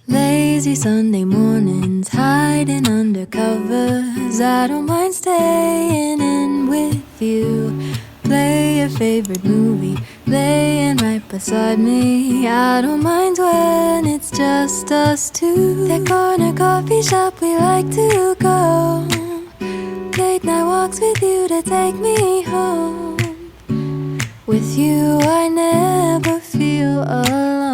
Lazy Sunday mornings, hiding under covers. I don't mind staying in with you. Play your favorite movie, laying right beside me. I don't mind when it's just us two. That corner coffee shop we like to go. Late night walks with you to take me home. With you I never feel alone.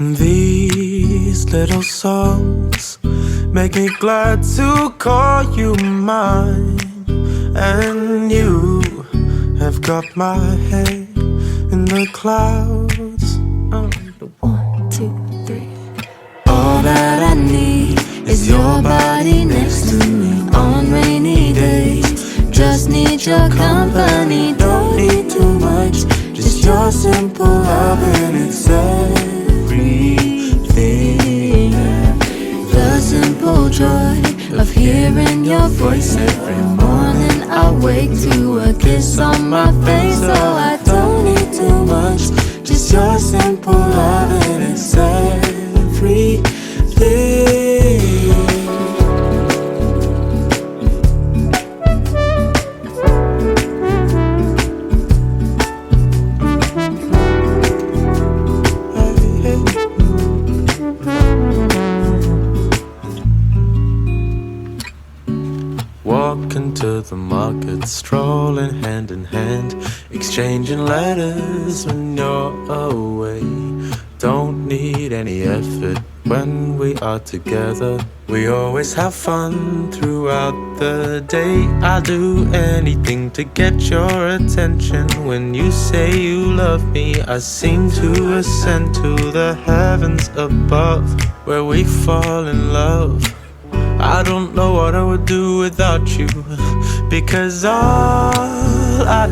These little songs make me glad to call you mine. And you have got my head in the clouds. Oh, 1, 2, 3. All that I need is your body next to me on rainy days. Just need your company, don't need too much. Just your simple love and it's everything. The simple joy of hearing your voice every morning. I wake to a kiss on my face. Oh, I don't need too much. Just your simple love and it's everything. Walking to the market, strolling hand in hand, exchanging letters when you're away. Don't need any effort, when we are together. We always have fun throughout the day. I'll do anything to get your attention. When you say you love me, I seem to ascend to the heavens above, where we fall in love. I don't know what I would do without you, because all I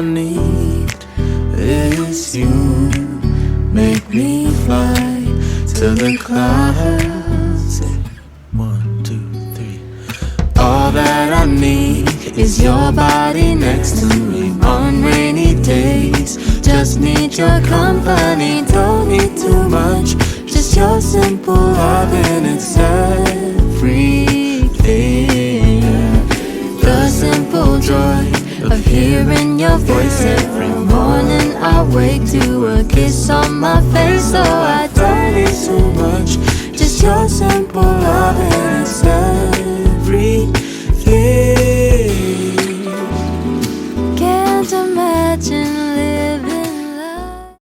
need is you. Make me fly to the clouds. 1, 2, 3. All that I need is your body next to me on rainy days. Just need your company, don't need too much. Just your simple loving, it's everything. The simple joy of hearing your voice every morning. I wake to a kiss on my face, so I don't need too much. Just your simple loving, it's everything.